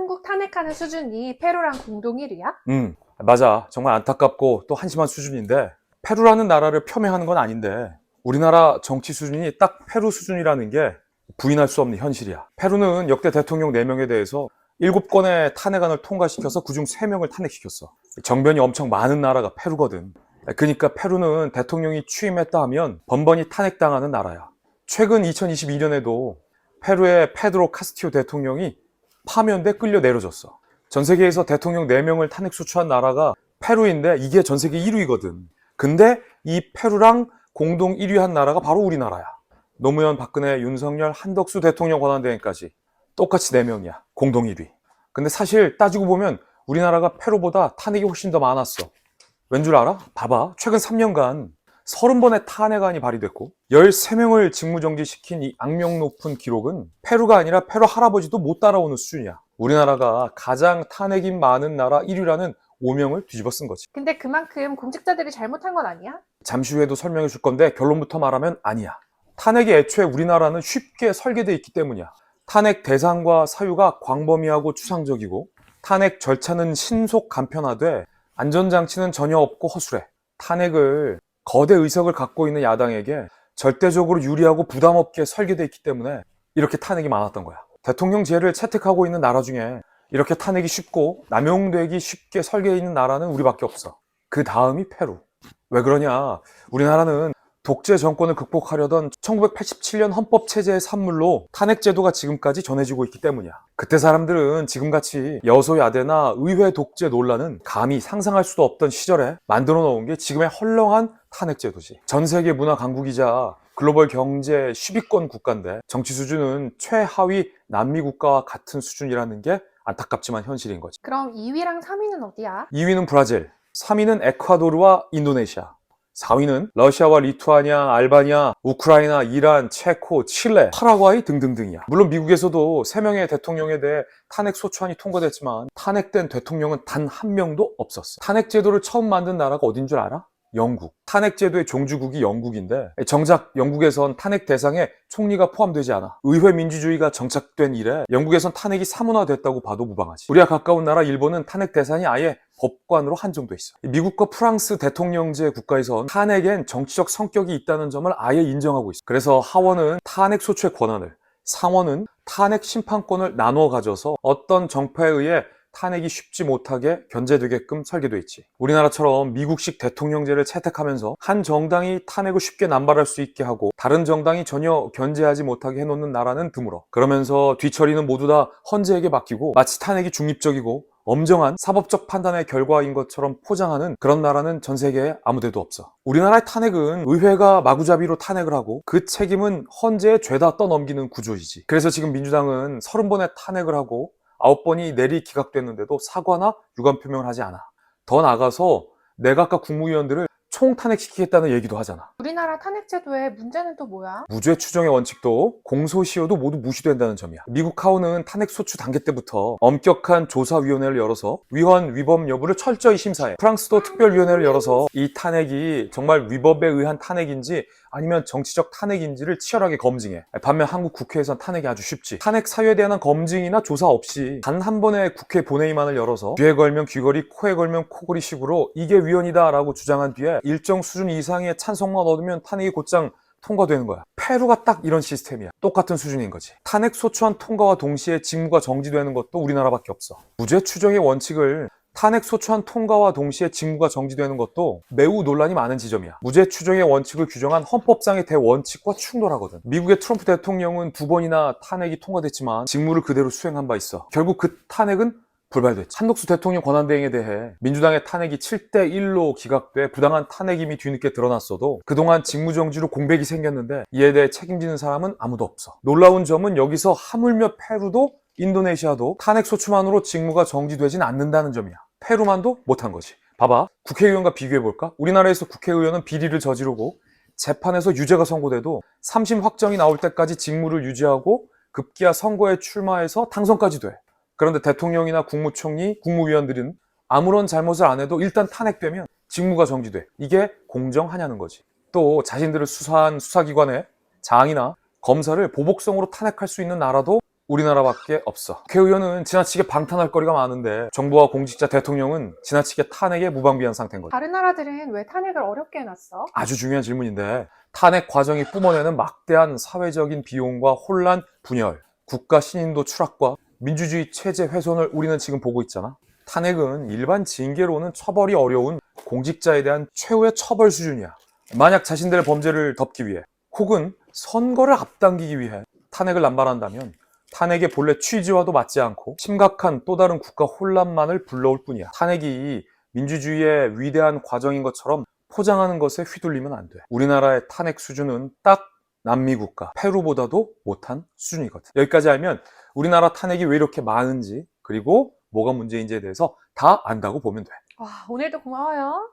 한국 탄핵하는 수준이 페루랑 공동 1위야? 맞아. 정말 안타깝고 또 한심한 수준인데, 페루라는 나라를 폄훼하는 건 아닌데 우리나라 정치 수준이 딱 페루 수준이라는 게 부인할 수 없는 현실이야. 페루는 역대 대통령 4명에 대해서 7건의 탄핵안을 통과시켜서 그중 3명을 탄핵시켰어. 정변이 엄청 많은 나라가 페루거든. 그러니까 페루는 대통령이 취임했다 하면 번번이 탄핵당하는 나라야. 최근 2022년에도 페루의 페드로 카스티오 대통령이 파면돼 끌려 내려졌어. 전 세계에서 대통령 4명을 탄핵 소추한 나라가 페루인데 이게 전 세계 1위거든. 근데 이 페루랑 공동 1위 한 나라가 바로 우리나라야. 노무현, 박근혜, 윤석열, 한덕수 대통령 권한대행까지 똑같이 4명이야. 공동 1위. 근데 사실 따지고 보면 우리나라가 페루보다 탄핵이 훨씬 더 많았어. 왠 줄 알아? 봐봐. 최근 3년간 30번의 탄핵안이 발의됐고 13명을 직무정지시킨 이 악명 높은 기록은 페루가 아니라 페루 할아버지도 못 따라오는 수준이야. 우리나라가 가장 탄핵이 많은 나라 1위라는 오명을 뒤집어 쓴 거지. 근데 그만큼 공직자들이 잘못한 건 아니야? 잠시 후에도 설명해 줄 건데 결론부터 말하면 아니야. 탄핵이 애초에 우리나라는 쉽게 설계되어 있기 때문이야. 탄핵 대상과 사유가 광범위하고 추상적이고 탄핵 절차는 신속 간편화돼 안전장치는 전혀 없고 허술해. 탄핵을 거대 의석을 갖고 있는 야당에게 절대적으로 유리하고 부담 없게 설계되어 있기 때문에 이렇게 탄핵이 많았던 거야. 대통령제를 채택하고 있는 나라 중에 이렇게 탄핵이 쉽고 남용되기 쉽게 설계되어 있는 나라는 우리밖에 없어. 그 다음이 페루. 왜 그러냐? 우리나라는 독재 정권을 극복하려던 1987년 헌법체제의 산물로 탄핵제도가 지금까지 전해지고 있기 때문이야. 그때 사람들은 지금같이 여소야대나 의회 독재 논란은 감히 상상할 수도 없던 시절에 만들어 놓은 게 지금의 헐렁한 탄핵제도지. 전 세계 문화 강국이자 글로벌 경제 10위권 국가인데 정치 수준은 최하위 남미 국가와 같은 수준이라는 게 안타깝지만 현실인 거지. 그럼 2위랑 3위는 어디야? 2위는 브라질, 3위는 에콰도르와 인도네시아, 4위는 러시아와 리투아니아, 알바니아, 우크라이나, 이란, 체코, 칠레, 파라과이 등등등이야. 물론 미국에서도 3명의 대통령에 대해 탄핵 소추안이 통과됐지만 탄핵된 대통령은 단 한 명도 없었어. 탄핵 제도를 처음 만든 나라가 어딘 줄 알아? 영국. 탄핵 제도의 종주국이 영국인데 정작 영국에선 탄핵 대상에 총리가 포함되지 않아. 의회 민주주의가 정착된 이래 영국에선 탄핵이 사문화됐다고 봐도 무방하지. 우리가 가까운 나라 일본은 탄핵 대상이 아예 법관으로 한정돼 있어. 미국과 프랑스 대통령제 국가에선 탄핵엔 정치적 성격이 있다는 점을 아예 인정하고 있어. 그래서 하원은 탄핵 소추의 권한을, 상원은 탄핵 심판권을 나눠 가져서 어떤 정파에 의해 탄핵이 쉽지 못하게 견제되게끔 설계돼 있지. 우리나라처럼 미국식 대통령제를 채택하면서 한 정당이 탄핵을 쉽게 남발할 수 있게 하고 다른 정당이 전혀 견제하지 못하게 해놓는 나라는 드물어. 그러면서 뒤처리는 모두 다 헌재에게 맡기고 마치 탄핵이 중립적이고 엄정한 사법적 판단의 결과인 것처럼 포장하는 그런 나라는 전 세계에 아무데도 없어. 우리나라의 탄핵은 의회가 마구잡이로 탄핵을 하고 그 책임은 헌재에 죄다 떠넘기는 구조이지. 그래서 지금 민주당은 30번의 탄핵을 하고 9번이 내리 기각됐는데도 사과나 유감 표명을 하지 않아. 더 나아가서 내각과 국무위원들을 총탄핵시키겠다는 얘기도 하잖아. 우리나라 탄핵제도의 문제는 또 뭐야? 무죄 추정의 원칙도 공소시효도 모두 무시된다는 점이야. 미국 하원은 탄핵 소추 단계 때부터 엄격한 조사위원회를 열어서 위헌 위법 여부를 철저히 심사해. 프랑스도 특별위원회를 열어서 이 탄핵이 정말 위법에 의한 탄핵인지 아니면 정치적 탄핵인지를 치열하게 검증해. 반면 한국 국회에선 탄핵이 아주 쉽지. 탄핵 사유에 대한 검증이나 조사 없이 단 한 번의 국회 본회의만을 열어서 귀에 걸면 귀걸이, 코에 걸면 코걸이 식으로 이게 위헌이다 라고 주장한 뒤에 일정 수준 이상의 찬성만 얻으면 탄핵이 곧장 통과되는 거야. 페루가 딱 이런 시스템이야. 똑같은 수준인 거지. 탄핵 소추안 통과와 동시에 직무가 정지되는 것도 우리나라밖에 없어. 무죄 추정의 원칙을 탄핵 소추안 통과와 동시에 직무가 정지되는 것도 매우 논란이 많은 지점이야. 무죄 추정의 원칙을 규정한 헌법상의 대원칙과 충돌하거든. 미국의 트럼프 대통령은 2번이나 탄핵이 통과됐지만 직무를 그대로 수행한 바 있어. 결국 그 탄핵은 불발됐지. 한덕수 대통령 권한대행에 대해 민주당의 탄핵이 7대1로 기각돼 부당한 탄핵임이 뒤늦게 드러났어도 그동안 직무정지로 공백이 생겼는데 이에 대해 책임지는 사람은 아무도 없어. 놀라운 점은 여기서 하물며 페루도 인도네시아도 탄핵 소추만으로 직무가 정지되진 않는다는 점이야. 페루만도 못한 거지. 봐봐. 국회의원과 비교해볼까? 우리나라에서 국회의원은 비리를 저지르고 재판에서 유죄가 선고돼도 3심 확정이 나올 때까지 직무를 유지하고 급기야 선거에 출마해서 당선까지 돼. 그런데 대통령이나 국무총리, 국무위원들은 아무런 잘못을 안 해도 일단 탄핵되면 직무가 정지돼. 이게 공정하냐는 거지. 또 자신들을 수사한 수사기관의 장이나 검사를 보복성으로 탄핵할 수 있는 나라도 우리나라밖에 없어. 국회의원은 지나치게 방탄할 거리가 많은데 정부와 공직자 대통령은 지나치게 탄핵에 무방비한 상태인 거죠. 다른 나라들은 왜 탄핵을 어렵게 해놨어? 아주 중요한 질문인데 탄핵 과정이 뿜어내는 막대한 사회적인 비용과 혼란, 분열, 국가 신인도 추락과 민주주의 체제 훼손을 우리는 지금 보고 있잖아. 탄핵은 일반 징계로는 처벌이 어려운 공직자에 대한 최후의 처벌 수준이야. 만약 자신들의 범죄를 덮기 위해 혹은 선거를 앞당기기 위해 탄핵을 남발한다면 탄핵의 본래 취지와도 맞지 않고 심각한 또 다른 국가 혼란만을 불러올 뿐이야. 탄핵이 민주주의의 위대한 과정인 것처럼 포장하는 것에 휘둘리면 안 돼. 우리나라의 탄핵 수준은 딱 남미 국가 페루보다도 못한 수준이거든. 여기까지 알면 우리나라 탄핵이 왜 이렇게 많은지 그리고 뭐가 문제인지에 대해서 다 안다고 보면 돼. 와, 오늘도 고마워요.